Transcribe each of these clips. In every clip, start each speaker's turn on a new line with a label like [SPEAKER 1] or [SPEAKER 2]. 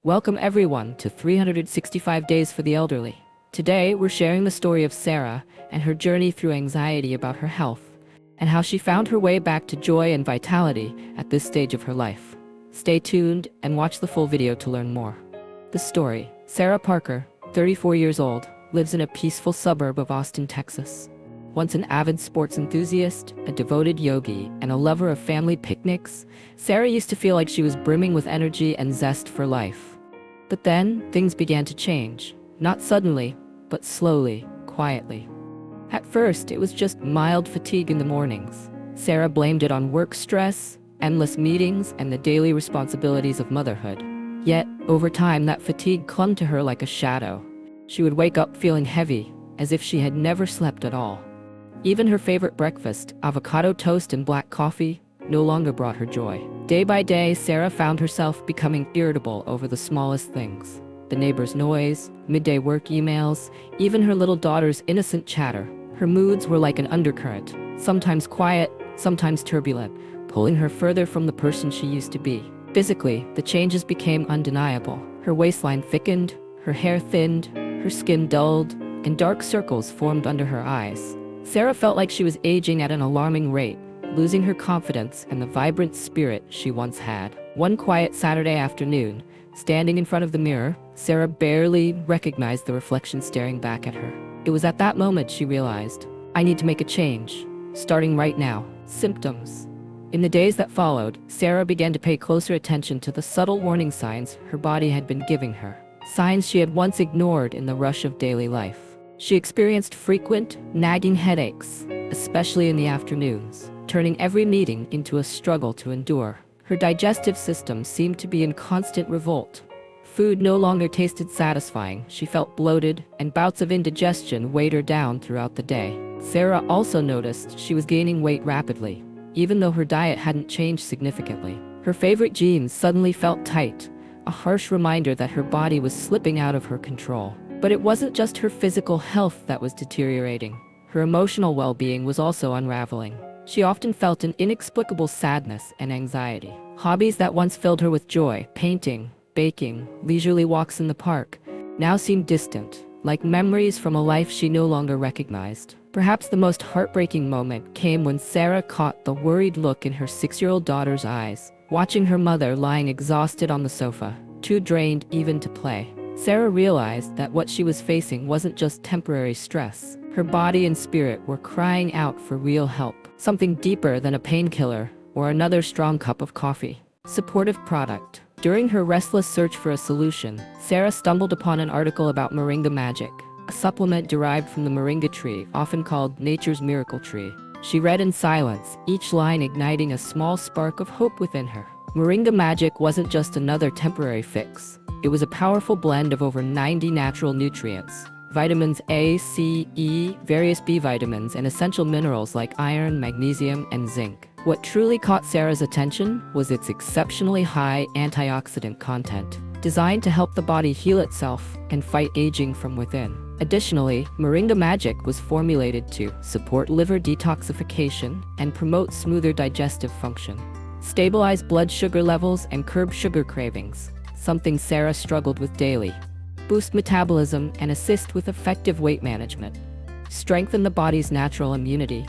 [SPEAKER 1] Welcome everyone to 365 Days for the Elderly. Today, we're sharing the story of Sarah and her journey through anxiety about her health, and how she found her way back to joy and vitality at this stage of her life. Stay tuned and watch the full video to learn more. The story: Sarah Parker, 34 years old, lives in a peaceful suburb of Austin, Texas. Once an avid sports enthusiast, a devoted yogi, and a lover of family picnics, Sarah used to feel like she was brimming with energy and zest for life. But then, things began to change. Not suddenly, but slowly, quietly. At first, it was just mild fatigue in the mornings. Sarah blamed it on work stress, endless meetings, and the daily responsibilities of motherhood. Yet, over time, that fatigue clung to her like a shadow. She would wake up feeling heavy, as if she had never slept at all. Even her favorite breakfast, avocado toast and black coffee, no longer brought her joy. Day by day, Sarah found herself becoming irritable over the smallest things. The neighbor's noise, midday work emails, even her little daughter's innocent chatter. Her moods were like an undercurrent, sometimes quiet, sometimes turbulent, pulling her further from the person she used to be. Physically, the changes became undeniable. Her waistline thickened, her hair thinned, her skin dulled, and dark circles formed under her eyes. Sarah felt like she was aging at an alarming rate, losing her confidence and the vibrant spirit she once had. One quiet Saturday afternoon, standing in front of the mirror, Sarah barely recognized the reflection staring back at her. It was at that moment she realized, I need to make a change, starting right now. Symptoms. In the days that followed, Sarah began to pay closer attention to the subtle warning signs her body had been giving her, signs she had once ignored in the rush of daily life. She experienced frequent, nagging headaches, especially in the afternoons, turning every meeting into a struggle to endure. Her digestive system seemed to be in constant revolt. Food no longer tasted satisfying, she felt bloated, and bouts of indigestion weighed her down throughout the day. Sarah also noticed she was gaining weight rapidly, even though her diet hadn't changed significantly. Her favorite jeans suddenly felt tight, a harsh reminder that her body was slipping out of her control. But it wasn't just her physical health that was deteriorating. Her emotional well-being was also unraveling. She often felt an inexplicable sadness and anxiety. Hobbies that once filled her with joy, painting, baking, leisurely walks in the park, now seemed distant, like memories from a life she no longer recognized. Perhaps the most heartbreaking moment came when Sarah caught the worried look in her 6-year-old daughter's eyes, watching her mother lying exhausted on the sofa, too drained even to play. Sarah realized that what she was facing wasn't just temporary stress. Her body and spirit were crying out for real help, something deeper than a painkiller or another strong cup of coffee. Supportive product. During her restless search for a solution, Sarah stumbled upon an article about Moringa Magic, a supplement derived from the Moringa tree, often called nature's miracle tree. She read in silence, each line igniting a small spark of hope within her. Moringa Magic wasn't just another temporary fix. It was a powerful blend of over 90 natural nutrients, vitamins A, C, E, various B vitamins, and essential minerals like iron, magnesium, and zinc. What truly caught Sarah's attention was its exceptionally high antioxidant content, designed to help the body heal itself and fight aging from within. Additionally, Moringa Magic was formulated to support liver detoxification and promote smoother digestive function, stabilize blood sugar levels, and curb sugar cravings, something Sarah struggled with daily, boost metabolism, and assist with effective weight management, strengthen the body's natural immunity,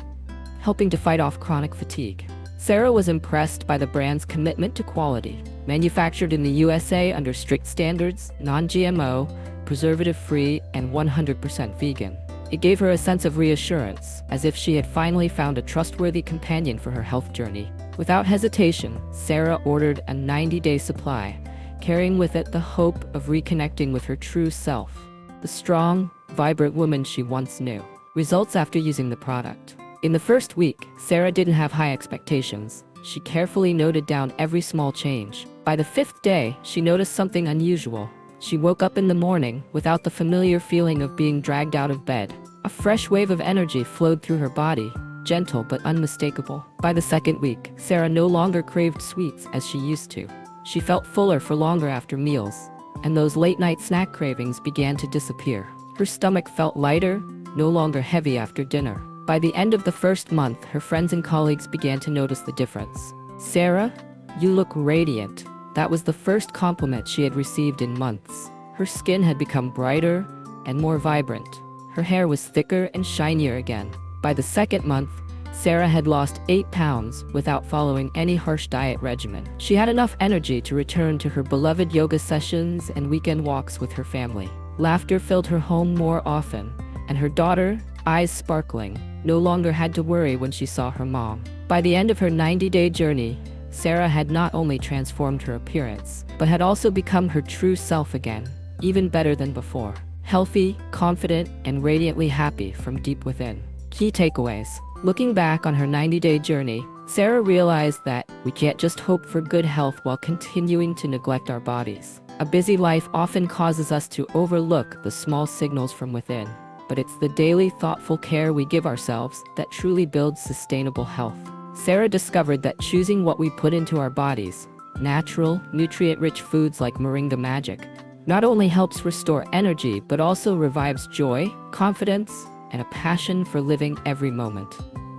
[SPEAKER 1] helping to fight off chronic fatigue. Sarah was impressed by the brand's commitment to quality, manufactured in the USA under strict standards, non-GMO, preservative-free, and 100% vegan. It gave her a sense of reassurance, as if she had finally found a trustworthy companion for her health journey. Without hesitation, Sarah ordered a 90-day supply, carrying with it the hope of reconnecting with her true self, the strong, vibrant woman she once knew. Results after using the product. In the first week, Sarah didn't have high expectations. She carefully noted down every small change. By the 5th day, she noticed something unusual. She woke up in the morning without the familiar feeling of being dragged out of bed. A fresh wave of energy flowed through her body, gentle but unmistakable. By the 2nd week, Sarah no longer craved sweets as she used to. She felt fuller for longer after meals, and those late-night snack cravings began to disappear. Her stomach felt lighter, no longer heavy after dinner. By the end of the 1st month, her friends and colleagues began to notice the difference. Sarah, you look radiant. That was the first compliment she had received in months. Her skin had become brighter and more vibrant. Her hair was thicker and shinier again. By the second month, Sarah had lost 8 pounds without following any harsh diet regimen. She had enough energy to return to her beloved yoga sessions and weekend walks with her family. Laughter filled her home more often, and her daughter, eyes sparkling, no longer had to worry when she saw her mom. By the end of her 90-day journey, Sarah had not only transformed her appearance, but had also become her true self again, even better than before. Healthy, confident, and radiantly happy from deep within. Key takeaways. Looking back on her 90-day journey, Sarah realized that we can't just hope for good health while continuing to neglect our bodies. A busy life often causes us to overlook the small signals from within, but it's the daily thoughtful care we give ourselves that truly builds sustainable health. Sarah discovered that choosing what we put into our bodies, natural, nutrient-rich foods like Moringa Magic, not only helps restore energy but also revives joy, confidence, and a passion for living every moment.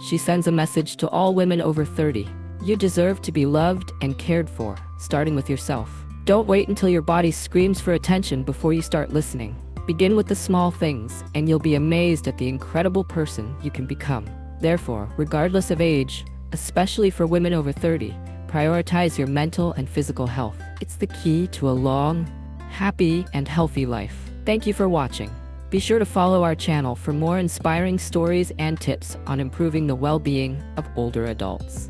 [SPEAKER 1] She sends a message to all women over 30. You deserve to be loved and cared for, starting with yourself. Don't wait until your body screams for attention before you start listening. Begin with the small things, and you'll be amazed at the incredible person you can become. Therefore, regardless of age, especially for women over 30, prioritize your mental and physical health. It's the key to a long, happy, and healthy life. Thank you for watching. Be sure to follow our channel for more inspiring stories and tips on improving the well-being of older adults.